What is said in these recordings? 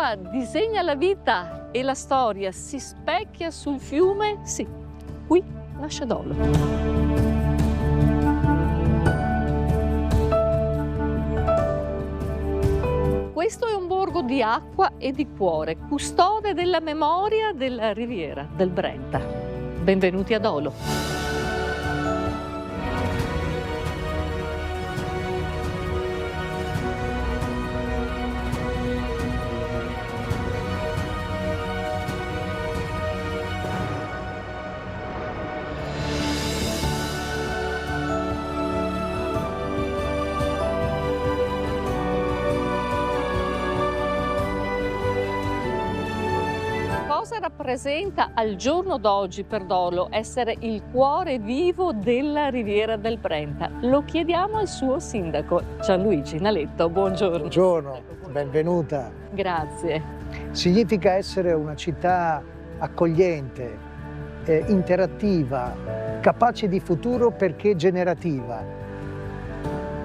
l'acqua disegna la vita e la storia si specchia sul fiume, sì, qui nasce Dolo. Questo è un borgo di acqua e di cuore, custode della memoria della riviera del Brenta. Benvenuti a Dolo. Cosa rappresenta al giorno d'oggi per Dolo essere il cuore vivo della riviera del Brenta? Lo chiediamo al suo sindaco, Gianluigi Naletto. Buongiorno. Buongiorno, benvenuta. Grazie. Significa essere una città accogliente, interattiva, capace di futuro perché generativa.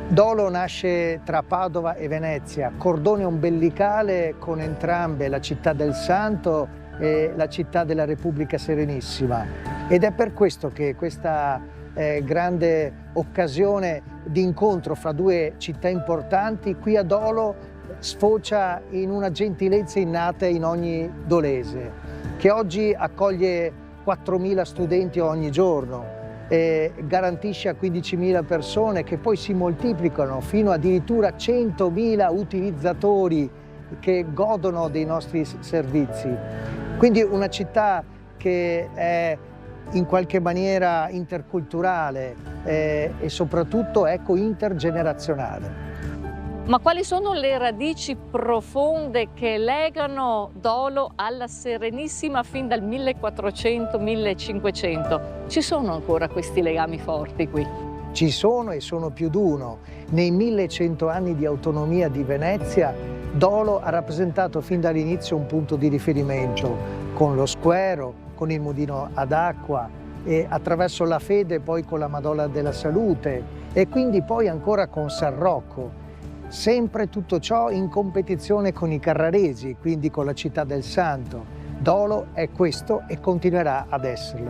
Dolo nasce tra Padova e Venezia, cordone ombelicale con entrambe, la città del Santo e la città della Repubblica Serenissima. Ed è per questo che questa grande occasione di incontro fra due città importanti qui a Dolo sfocia in una gentilezza innata in ogni dolese, che oggi accoglie 4.000 studenti ogni giorno, garantisce a 15.000 persone che poi si moltiplicano fino addirittura a 100.000 utilizzatori che godono dei nostri servizi. Quindi una città che è in qualche maniera interculturale e soprattutto intergenerazionale. Ma quali sono le radici profonde che legano Dolo alla Serenissima fin dal 1400-1500? Ci sono ancora questi legami forti qui? Ci sono e sono più d'uno. Nei 1100 anni di autonomia di Venezia, Dolo ha rappresentato fin dall'inizio un punto di riferimento, con lo Squero, con il Mulino ad Acqua e attraverso la fede poi con la Madonna della Salute e quindi poi ancora con San Rocco. Sempre tutto ciò in competizione con i carraresi, quindi con la città del Santo. Dolo è questo e continuerà ad esserlo.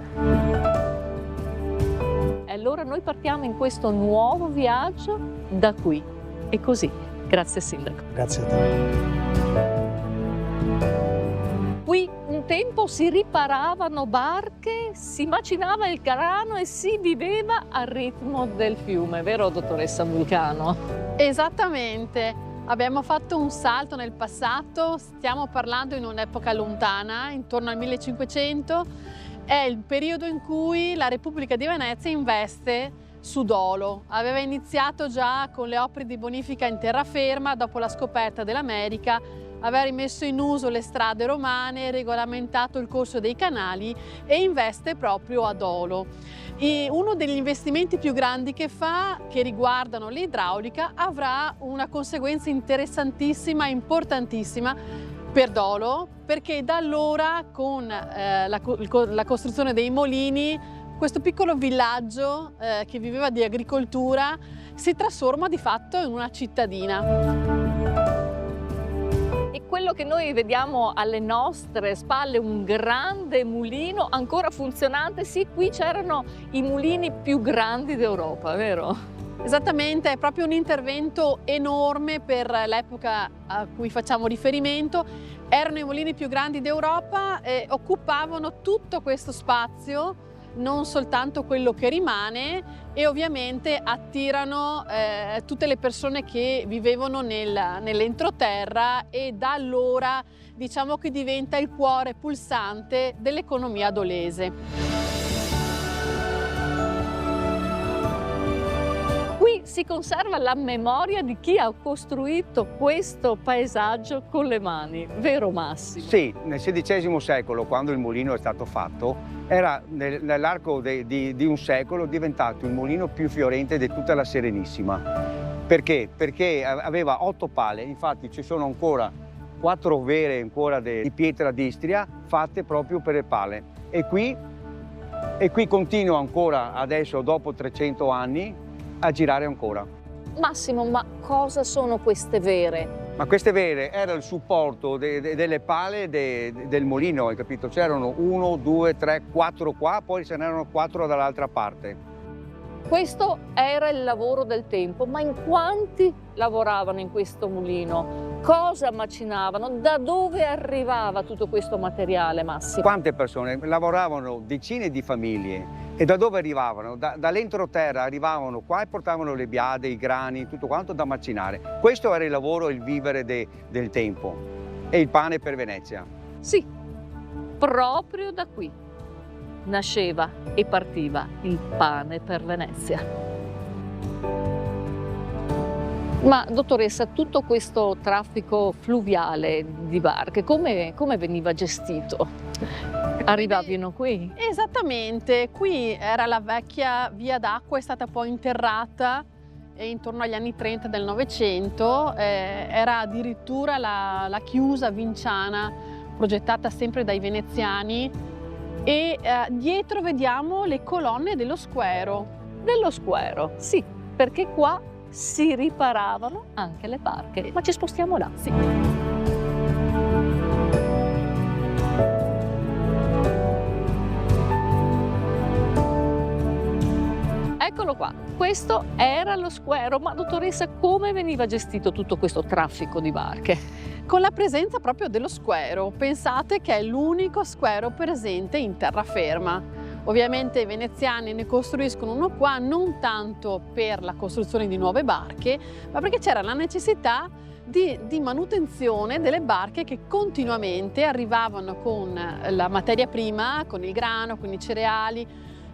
E allora noi partiamo in questo nuovo viaggio da qui. E così. Grazie Sindaco. Grazie a te. Qui un tempo si riparavano barche, si macinava il grano e si viveva al ritmo del fiume, vero dottoressa Vulcano? Esattamente, abbiamo fatto un salto nel passato, stiamo parlando in un'epoca lontana, intorno al 1500, è il periodo in cui la Repubblica di Venezia investe su Dolo. Aveva iniziato già con le opere di bonifica in terraferma dopo la scoperta dell'America, aveva rimesso in uso le strade romane, regolamentato il corso dei canali e investe proprio a Dolo. Uno degli investimenti più grandi che fa, che riguardano l'idraulica, avrà una conseguenza interessantissima e importantissima per Dolo, perché da allora con la costruzione dei mulini questo piccolo villaggio che viveva di agricoltura si trasforma di fatto in una cittadina. E quello che noi vediamo alle nostre spalle, un grande mulino ancora funzionante, sì, qui c'erano i mulini più grandi d'Europa, vero? Esattamente, è proprio un intervento enorme per l'epoca a cui facciamo riferimento. Erano i mulini più grandi d'Europa e occupavano tutto questo spazio, non soltanto quello che rimane, e ovviamente attirano tutte le persone che vivevano nell'entroterra e da allora diciamo che diventa il cuore pulsante dell'economia dolese. Qui si conserva la memoria di chi ha costruito questo paesaggio con le mani, vero Massimo? Sì, nel XVI secolo, quando il mulino è stato fatto, era nell'arco di un secolo diventato il mulino più fiorente di tutta la Serenissima. Perché? Perché aveva 8 pale, infatti ci sono ancora 4 vere ancora di pietra d'Istria fatte proprio per le pale. E qui continua ancora adesso, dopo 300 anni, a girare ancora. Massimo, ma cosa sono queste vere? Ma queste vele era il supporto delle pale del mulino, hai capito? C'erano 1, 2, 3, 4 qua, poi ce n'erano 4 dall'altra parte. Questo era il lavoro del tempo, ma in quanti lavoravano in questo mulino? Cosa macinavano? Da dove arrivava tutto questo materiale, Massimo? Quante persone? Lavoravano decine di famiglie. E da dove arrivavano? Dall'entroterra arrivavano qua e portavano le biade, i grani, tutto quanto da macinare. Questo era il lavoro e il vivere del tempo. E il pane per Venezia. Sì, proprio da qui nasceva e partiva il pane per Venezia. Ma dottoressa, tutto questo traffico fluviale di barche, come veniva gestito? Arrivavano qui? Esattamente, qui era la vecchia via d'acqua, è stata poi interrata intorno agli anni 30 del Novecento, era addirittura la chiusa vinciana progettata sempre dai veneziani e dietro vediamo le colonne dello Squero. Dello Squero, sì, perché qua si riparavano anche le barche. Ma ci spostiamo là, sì. Eccolo qua, questo era lo Squero, ma dottoressa, come veniva gestito tutto questo traffico di barche? Con la presenza proprio dello Squero. Pensate che è l'unico squero presente in terraferma. Ovviamente i veneziani ne costruiscono uno qua non tanto per la costruzione di nuove barche, ma perché c'era la necessità di manutenzione delle barche che continuamente arrivavano con la materia prima, con il grano, con i cereali,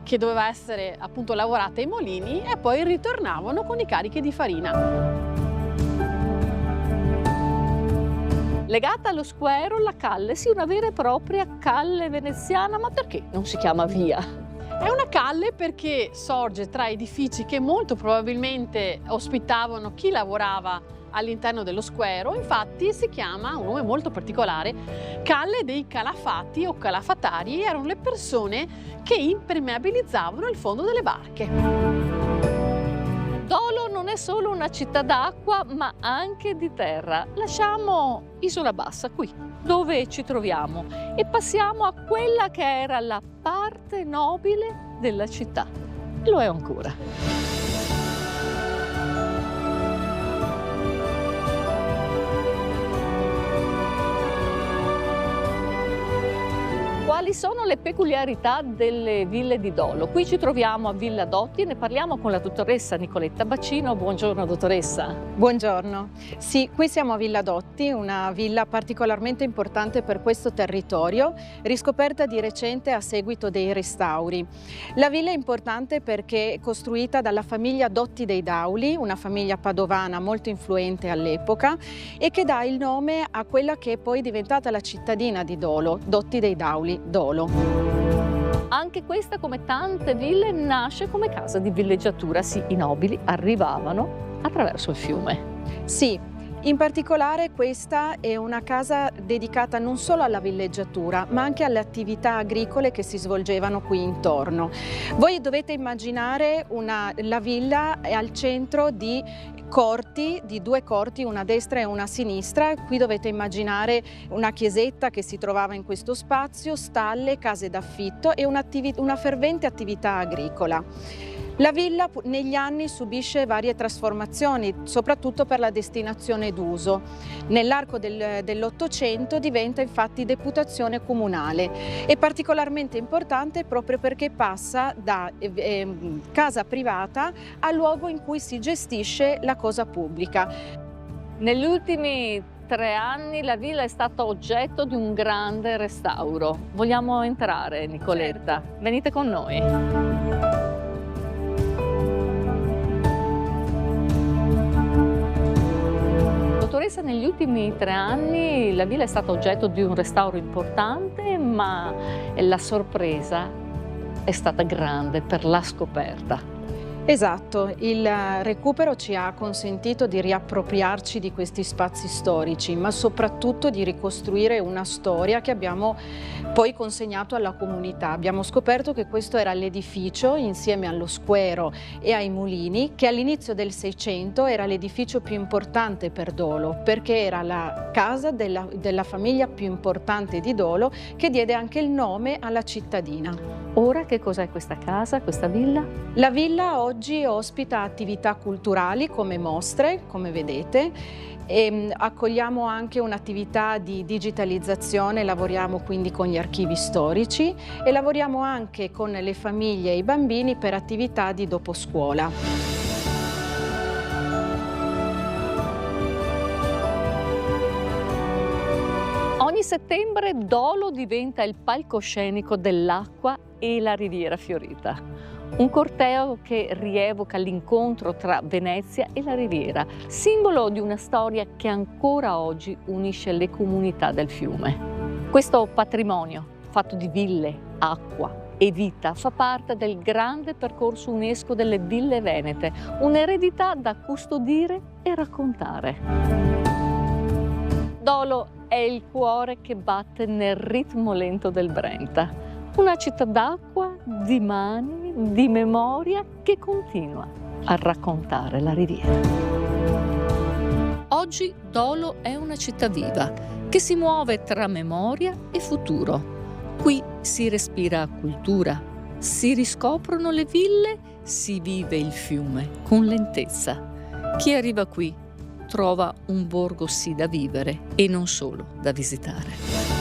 che doveva essere appunto lavorata ai mulini, e poi ritornavano con i carichi di farina. Legata allo Squero, la calle, sì, una vera e propria calle veneziana, ma perché non si chiama via? È una calle perché sorge tra edifici che molto probabilmente ospitavano chi lavorava all'interno dello Squero, infatti si chiama, un nome molto particolare, Calle dei Calafati o Calafatari, erano le persone che impermeabilizzavano il fondo delle barche. Dolo non è solo una città d'acqua, ma anche di terra. Lasciamo Isola Bassa qui, dove ci troviamo, e passiamo a quella che era la parte nobile della città. Lo è ancora. Quali sono le peculiarità delle ville di Dolo? Qui ci troviamo a Villa Dotti e ne parliamo con la dottoressa Nicoletta Bacino. Buongiorno dottoressa. Buongiorno. Sì, qui siamo a Villa Dotti, una villa particolarmente importante per questo territorio, riscoperta di recente a seguito dei restauri. La villa è importante perché è costruita dalla famiglia Dotti dei Dauli, una famiglia padovana molto influente all'epoca e che dà il nome a quella che è poi diventata la cittadina di Dolo, Dotti dei Dauli, Dolo. Anche questa, come tante ville, nasce come casa di villeggiatura. Sì, i nobili arrivavano attraverso il fiume. Sì, in particolare questa è una casa dedicata non solo alla villeggiatura, ma anche alle attività agricole che si svolgevano qui intorno. Voi dovete immaginare la villa è al centro di corti, di due corti, una a destra e una a sinistra. Qui dovete immaginare una chiesetta che si trovava in questo spazio, stalle, case d'affitto e una fervente attività agricola. La villa negli anni subisce varie trasformazioni, soprattutto per la destinazione d'uso. Nell'arco dell'Ottocento diventa infatti deputazione comunale. È particolarmente importante proprio perché passa da casa privata a luogo in cui si gestisce la cosa pubblica. Negli ultimi 3 anni la villa è stata oggetto di un grande restauro. Vogliamo entrare, Nicoletta? Certo. Venite con noi. Dottoressa, negli ultimi 3 anni la villa è stata oggetto di un restauro importante, ma la sorpresa è stata grande per la scoperta. Esatto, il recupero ci ha consentito di riappropriarci di questi spazi storici, ma soprattutto di ricostruire una storia che abbiamo poi consegnato alla comunità. Abbiamo scoperto che questo era l'edificio, insieme allo squero e ai mulini, che all'inizio del Seicento era l'edificio più importante per Dolo, perché era la casa della famiglia più importante di Dolo, che diede anche il nome alla cittadina. Ora che cos'è questa casa, questa villa? La villa oggi ospita attività culturali come mostre, come vedete, e accogliamo anche un'attività di digitalizzazione, lavoriamo quindi con gli archivi storici e lavoriamo anche con le famiglie e i bambini per attività di doposcuola. Ogni settembre Dolo diventa il palcoscenico dell'acqua e la Riviera Fiorita. Un corteo che rievoca l'incontro tra Venezia e la Riviera, simbolo di una storia che ancora oggi unisce le comunità del fiume. Questo patrimonio, fatto di ville, acqua e vita, fa parte del grande percorso UNESCO delle Ville Venete, un'eredità da custodire e raccontare. Dolo è il cuore che batte nel ritmo lento del Brenta, una città d'acqua, di mani, di memoria che continua a raccontare la riviera. Oggi Dolo è una città viva che si muove tra memoria e futuro. Qui si respira cultura, si riscoprono le ville, si vive il fiume con lentezza. Chi arriva qui trova un borgo sì da vivere e non solo da visitare.